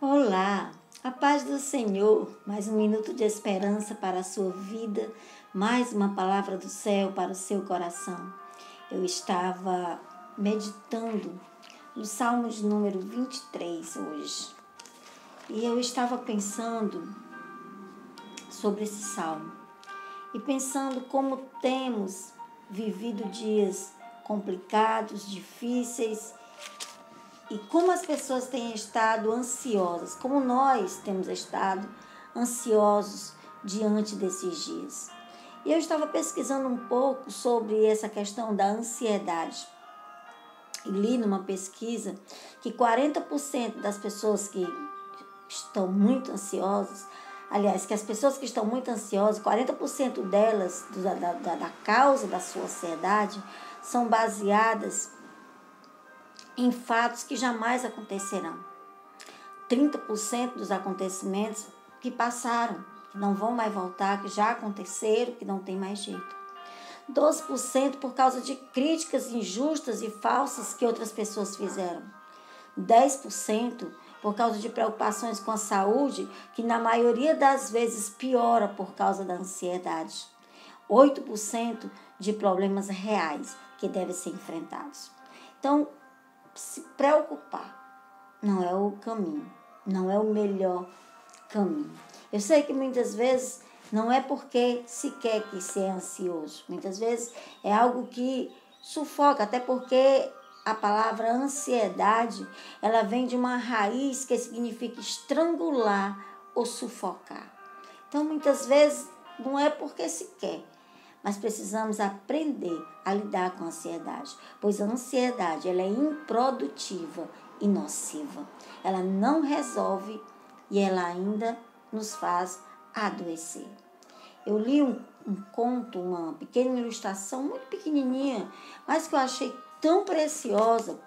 Olá, a paz do Senhor, mais um minuto de esperança para a sua vida, mais uma palavra do céu para o seu coração. Eu estava meditando no Salmo de número 23 hoje, e eu estava pensando sobre esse salmo, e pensando como temos vivido dias complicados, difíceis, e como as pessoas têm estado ansiosas, como nós temos estado ansiosos diante desses dias. E eu estava pesquisando um pouco sobre essa questão da ansiedade. E li numa pesquisa que 40% das pessoas que estão muito ansiosas, aliás, que as pessoas que estão muito ansiosas, 40% delas, da causa da sua ansiedade, são baseadas em fatos que jamais acontecerão. 30% dos acontecimentos que passaram, que não vão mais voltar, que já aconteceram, que não tem mais jeito. 12% por causa de críticas injustas e falsas que outras pessoas fizeram. 10% por causa de preocupações com a saúde, que na maioria das vezes piora por causa da ansiedade. 8% de problemas reais que devem ser enfrentados. Então, se preocupar não é o caminho, não é o melhor caminho. Eu sei que muitas vezes não é porque se quer que ser ansioso, muitas vezes é algo que sufoca, até porque a palavra ansiedade, ela vem de uma raiz que significa estrangular ou sufocar. Então, muitas vezes não é porque se quer, mas precisamos aprender a lidar com a ansiedade, pois a ansiedade ela é improdutiva e nociva. Ela não resolve e ela ainda nos faz adoecer. Eu li um conto, uma pequena ilustração, muito pequenininha, mas que eu achei tão preciosa,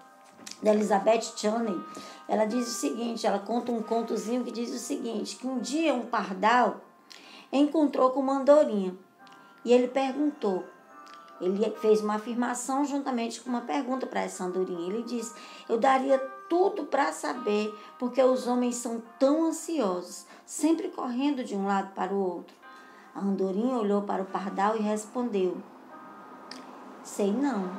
da Elizabeth Channing. Ela diz o seguinte, ela conta um contozinho que diz o seguinte, que um dia um pardal encontrou com uma andorinha. E ele perguntou, ele fez uma afirmação juntamente com uma pergunta para essa andorinha. Ele disse, eu daria tudo para saber porque os homens são tão ansiosos, sempre correndo de um lado para o outro. A andorinha olhou para o pardal e respondeu, sei não,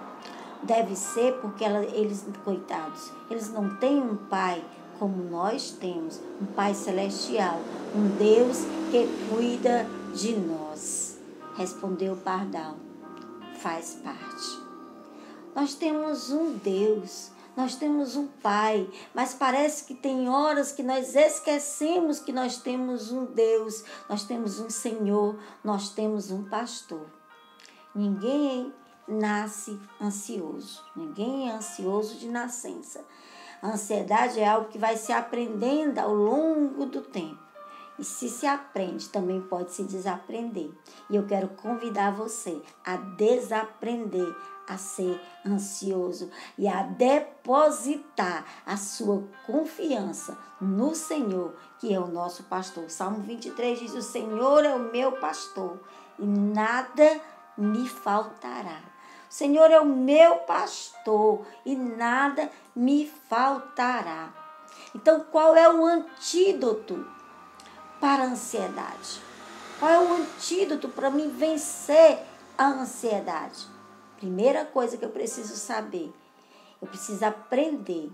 deve ser porque eles, coitados, eles não têm um pai como nós temos, um pai celestial, um Deus que cuida de nós. Respondeu o pardal, faz parte. Nós temos um Deus, nós temos um Pai, mas parece que tem horas que nós esquecemos que nós temos um Deus, nós temos um Senhor, nós temos um pastor. Ninguém nasce ansioso, ninguém é ansioso de nascença. A ansiedade é algo que vai se aprendendo ao longo do tempo. E se aprende, também pode se desaprender. E eu quero convidar você a desaprender a ser ansioso e a depositar a sua confiança no Senhor, que é o nosso pastor. Salmo 23 diz, o Senhor é o meu pastor e nada me faltará. O Senhor é o meu pastor e nada me faltará. Então, qual é o antídoto para a ansiedade? Qual é o antídoto para mim vencer a ansiedade? Primeira coisa que eu preciso saber, eu preciso aprender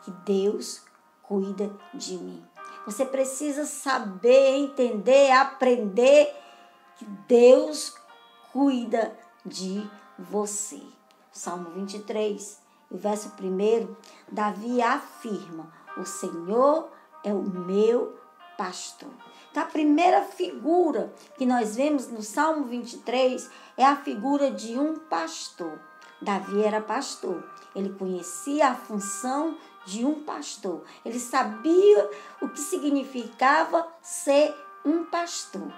que Deus cuida de mim. Você precisa saber, entender, aprender que Deus cuida de você. Salmo 23, o verso 1, Davi afirma, o Senhor é o meu pastor. Então, a primeira figura que nós vemos no Salmo 23 é a figura de um pastor. Davi era pastor. Ele conhecia a função de um pastor. Ele sabia o que significava ser um pastor.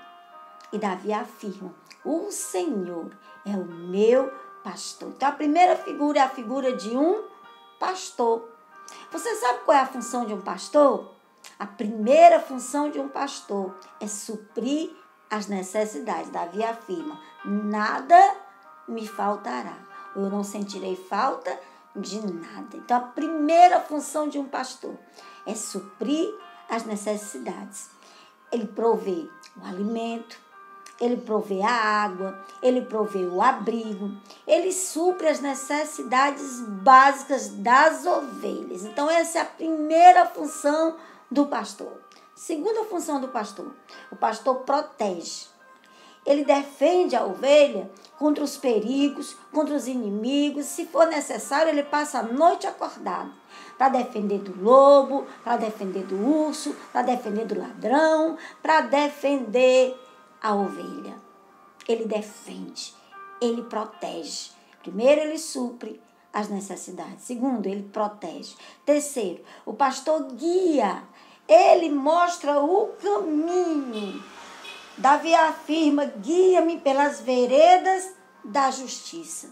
E Davi afirma, o Senhor é o meu pastor. Então, a primeira figura é a figura de um pastor. Você sabe qual é a função de um pastor? A primeira função de um pastor é suprir as necessidades. Davi afirma, nada me faltará. Eu não sentirei falta de nada. Então, a primeira função de um pastor é suprir as necessidades. Ele provê o alimento, ele provê a água, ele provê o abrigo, ele supre as necessidades básicas das ovelhas. Então, essa é a primeira função do pastor. Segunda função do pastor, o pastor protege. Ele defende a ovelha contra os perigos, contra os inimigos. Se for necessário, ele passa a noite acordado para defender do lobo, para defender do urso, para defender do ladrão, para defender a ovelha. Ele defende, ele protege. Primeiro, ele supre as necessidades. Segundo, ele protege. Terceiro, o pastor guia. Ele mostra o caminho. Davi afirma: guia-me pelas veredas da justiça.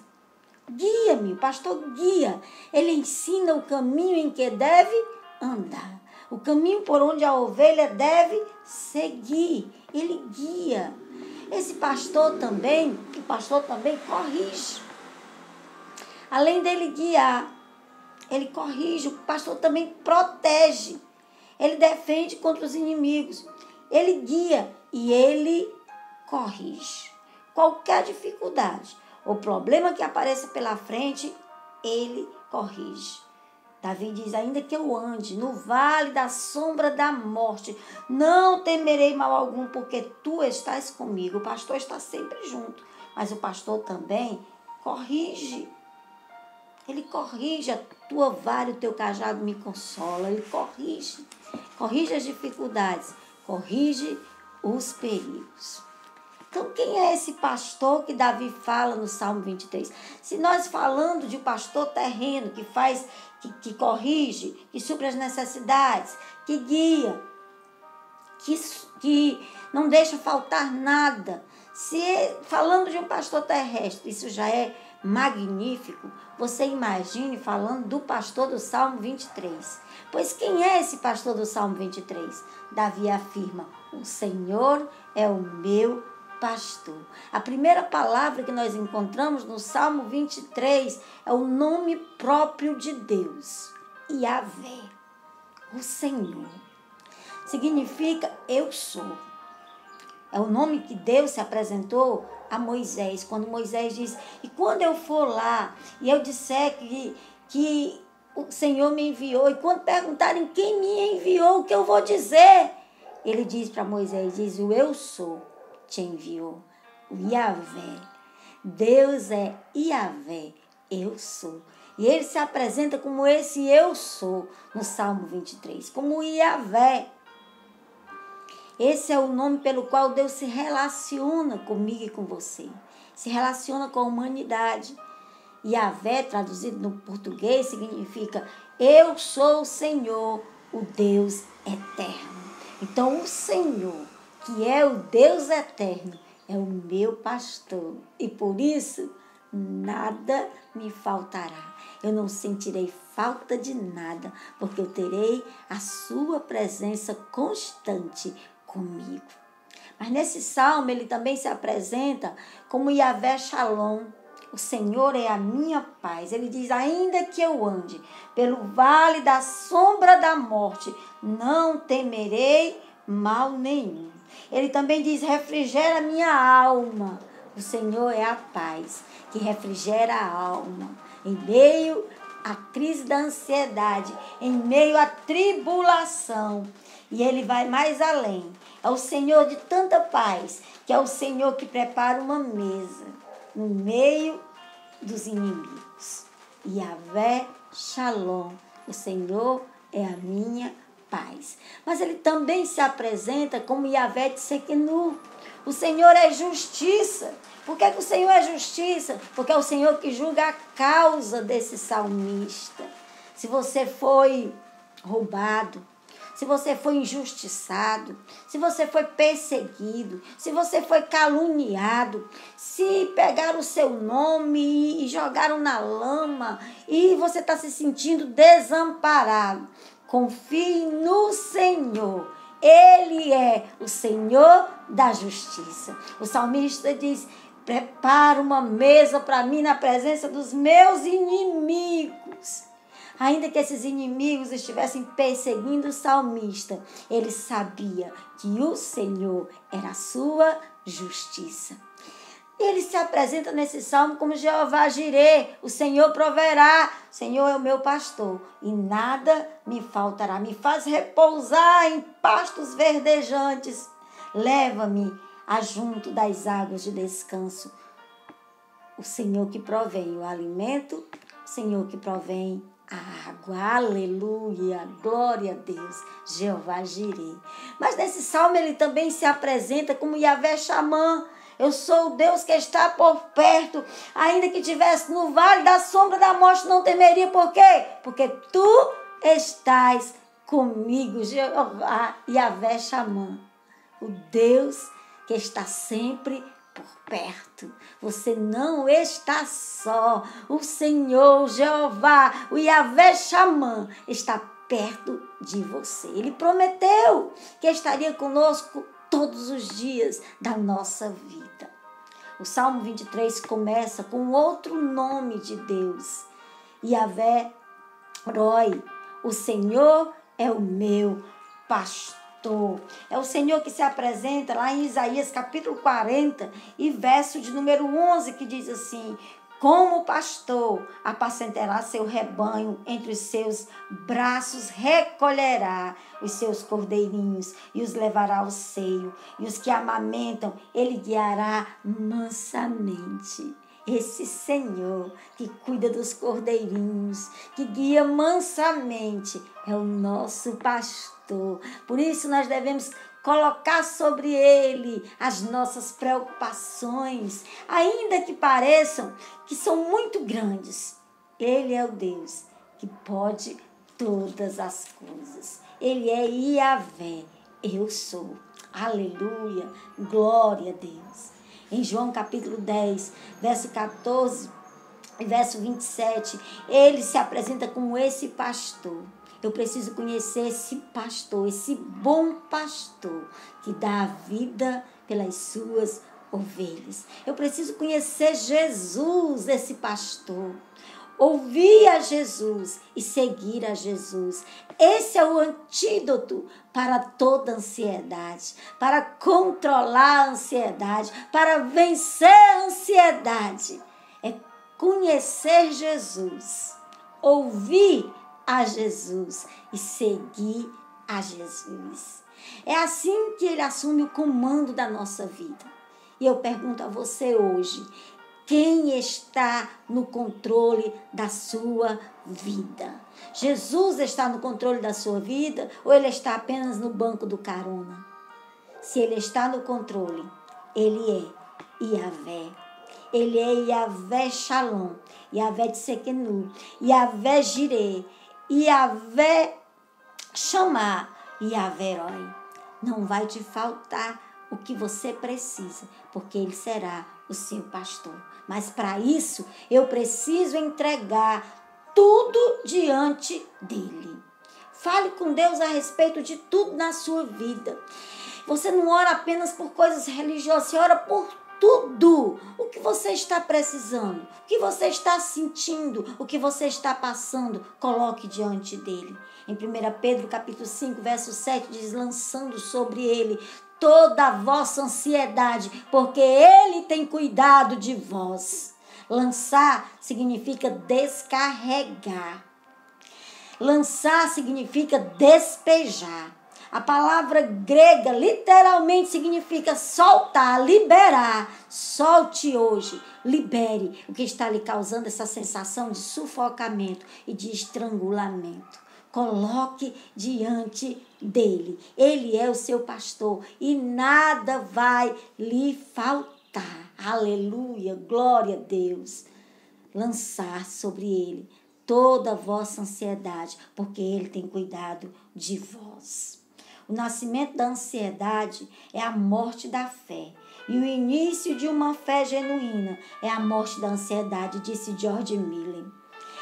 Guia-me, o pastor guia. Ele ensina o caminho em que deve andar. O caminho por onde a ovelha deve seguir. Ele guia. Esse pastor também, o pastor também corrige. Além dele guiar, ele corrige. O pastor também protege. Ele defende contra os inimigos. Ele guia e ele corrige. Qualquer dificuldade ou problema que apareça pela frente, ele corrige. Davi diz: ainda que eu ande no vale da sombra da morte, não temerei mal algum, porque tu estás comigo. O pastor está sempre junto, mas o pastor também corrige. Ele corrige, a tua vara e o teu cajado me consola. Ele corrige. Corrige as dificuldades, corrige os perigos. Então, quem é esse pastor que Davi fala no Salmo 23? Se nós falando de pastor terreno, que faz, que corrige, que supre as necessidades, que guia, que não deixa faltar nada. Se falando de um pastor terrestre, isso já é magnífico, você imagine falando do pastor do Salmo 23. Pois quem é esse pastor do Salmo 23? Davi afirma: o Senhor é o meu pastor. A primeira palavra que nós encontramos no Salmo 23 é o nome próprio de Deus, Yahvé, o Senhor. Significa eu sou. É o nome que Deus se apresentou a Moisés, quando Moisés diz: e quando eu for lá e eu disser que o Senhor me enviou, e quando perguntarem quem me enviou, o que eu vou dizer? Ele diz para Moisés, diz: o eu sou te enviou, o Yahvé. Deus é Yahvé, eu sou. E ele se apresenta como esse eu sou no Salmo 23, como Yahvé. Esse é o nome pelo qual Deus se relaciona comigo e com você. Se relaciona com a humanidade. Yahvé, traduzido no português, significa eu sou o Senhor, o Deus eterno. Então, o Senhor, que é o Deus eterno, é o meu pastor. E por isso, nada me faltará. Eu não sentirei falta de nada, porque eu terei a sua presença constante comigo. Mas nesse salmo, ele também se apresenta como Yahvé Shalom. O Senhor é a minha paz. Ele diz: ainda que eu ande pelo vale da sombra da morte, não temerei mal nenhum. Ele também diz: refrigera a minha alma. O Senhor é a paz que refrigera a alma. Em meio à crise da ansiedade, em meio à tribulação. E ele vai mais além. É o Senhor de tanta paz, que é o Senhor que prepara uma mesa no meio dos inimigos. Yahvé Shalom, o Senhor é a minha paz. Mas ele também se apresenta como Yahvé Tsekenu. O Senhor é justiça. Por que o Senhor é justiça? Porque é o Senhor que julga a causa desse salmista. Se você foi roubado, se você foi injustiçado, se você foi perseguido, se você foi caluniado, se pegaram o seu nome e jogaram na lama e você está se sentindo desamparado, confie no Senhor. Ele é o Senhor da justiça. O salmista diz: prepara uma mesa para mim na presença dos meus inimigos. Ainda que esses inimigos estivessem perseguindo o salmista, ele sabia que o Senhor era a sua justiça. Ele se apresenta nesse salmo como Jeová Jirê, o Senhor proverá, o Senhor é o meu pastor e nada me faltará. Me faz repousar em pastos verdejantes, leva-me ajunto das águas de descanso. O Senhor que provém o alimento, o Senhor que provém a água, aleluia, glória a Deus, Jeová Jirê. Mas nesse salmo ele também se apresenta como Yahvé Xamã. Eu sou o Deus que está por perto, ainda que estivesse no vale da sombra da morte, não temeria. Por quê? Porque tu estás comigo, Jeová, Yahvé Xamã, o Deus que está sempre por perto. Você não está só. O Senhor, Jeová, o Yahvé Xamã, está perto de você. Ele prometeu que estaria conosco todos os dias da nossa vida. O Salmo 23 começa com outro nome de Deus. Yahvé Roi, o Senhor é o meu pastor. É o Senhor que se apresenta lá em Isaías capítulo 40 e verso de número 11, que diz assim: como pastor apacentará seu rebanho, entre os seus braços recolherá os seus cordeirinhos e os levará ao seio, e os que amamentam ele guiará mansamente. Esse Senhor que cuida dos cordeirinhos, que guia mansamente, é o nosso pastor. Por isso nós devemos colocar sobre ele as nossas preocupações, ainda que pareçam que são muito grandes. Ele é o Deus que pode todas as coisas. Ele é Yahvé, eu sou. Aleluia, glória a Deus. Em João capítulo 10, verso 14 e verso 27, ele se apresenta como esse pastor. Eu preciso conhecer esse pastor, esse bom pastor que dá a vida pelas suas ovelhas. Eu preciso conhecer Jesus, esse pastor. Ouvir a Jesus e seguir a Jesus. Esse é o antídoto para toda ansiedade, para controlar a ansiedade, para vencer a ansiedade. É conhecer Jesus, ouvir a Jesus e seguir a Jesus. É assim que ele assume o comando da nossa vida. E eu pergunto a você hoje, quem está no controle da sua vida? Jesus está no controle da sua vida ou ele está apenas no banco do carona? Se ele está no controle, ele é Yahvé. Ele é Yahvé Shalom, Yahvé Tsekenu, Yahvé Jireh, Yahvé Chamar, Yahvé Roi. Não vai te faltar o que você precisa, porque ele será o seu pastor. Mas para isso, eu preciso entregar tudo diante dele. Fale com Deus a respeito de tudo na sua vida. Você não ora apenas por coisas religiosas, você ora por tudo. O que você está precisando, o que você está sentindo, o que você está passando, coloque diante dele. Em 1 Pedro capítulo 5, verso 7, diz: lançando sobre ele toda a vossa ansiedade, porque ele tem cuidado de vós. Lançar significa descarregar. Lançar significa despejar. A palavra grega literalmente significa soltar, liberar. Solte hoje, libere o que está lhe causando essa sensação de sufocamento e de estrangulamento. Coloque diante dele. Ele é o seu pastor e nada vai lhe faltar. Aleluia, glória a Deus. Lançar sobre ele toda a vossa ansiedade, porque ele tem cuidado de vós. O nascimento da ansiedade é a morte da fé. E o início de uma fé genuína é a morte da ansiedade, disse George Miller.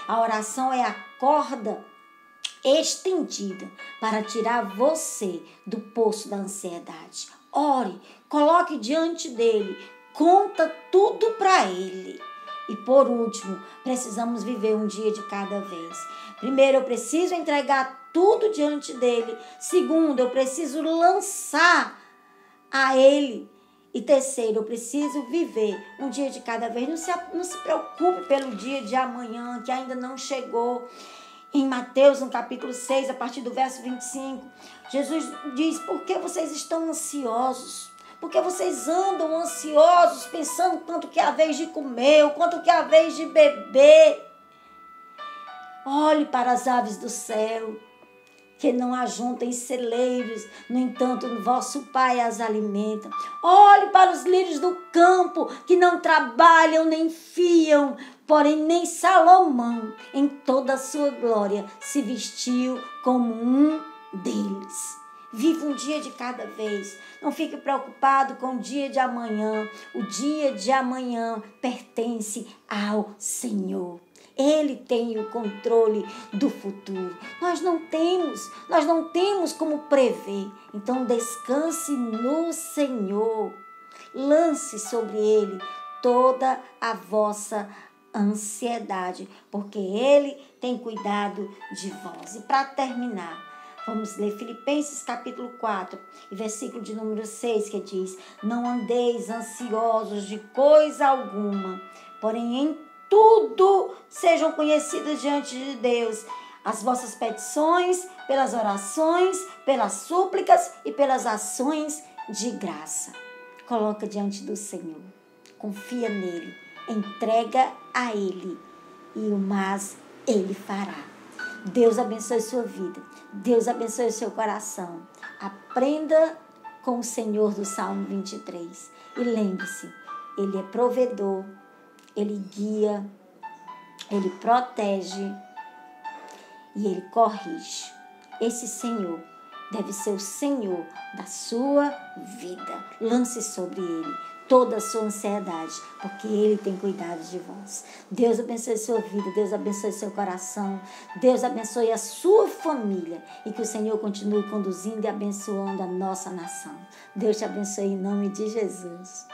A oração é a corda estendida para tirar você do poço da ansiedade. Ore, coloque diante dele, conta tudo para ele. E por último, precisamos viver um dia de cada vez. Primeiro, eu preciso entregar tudo diante dele. Segundo, eu preciso lançar a ele. E terceiro, eu preciso viver um dia de cada vez. Não se preocupe pelo dia de amanhã, que ainda não chegou. Em Mateus, no capítulo 6, a partir do verso 25, Jesus diz: por que vocês estão ansiosos? Por que vocês andam ansiosos, pensando quanto que é a vez de comer, ou quanto que é a vez de beber? Olhe para as aves do céu, que não ajuntam em celeiros, no entanto, o vosso Pai as alimenta. Olhe para os lírios do campo, que não trabalham nem fiam, porém nem Salomão, em toda a sua glória, se vestiu como um deles. Viva um dia de cada vez. Não fique preocupado com o dia de amanhã. O dia de amanhã pertence ao Senhor. Ele tem o controle do futuro. Nós não temos como prever. Então descanse no Senhor. Lance sobre Ele toda a vossa ansiedade, porque Ele tem cuidado de vós. E para terminar, vamos ler Filipenses capítulo 4, e versículo de número 6, que diz: não andeis ansiosos de coisa alguma, porém em tudo sejam conhecidas diante de Deus as vossas petições, pelas orações, pelas súplicas e pelas ações de graça. Coloca diante do Senhor, confia nele, entrega a ele, e o mais ele fará. Deus abençoe sua vida, Deus abençoe seu coração. Aprenda com o Senhor do Salmo 23 e lembre-se, ele é provedor, ele guia, ele protege e ele corrige. Esse Senhor deve ser o Senhor da sua vida. Lance sobre ele toda a sua ansiedade, porque ele tem cuidado de vós. Deus abençoe sua vida, Deus abençoe seu coração, Deus abençoe a sua família e que o Senhor continue conduzindo e abençoando a nossa nação. Deus te abençoe em nome de Jesus.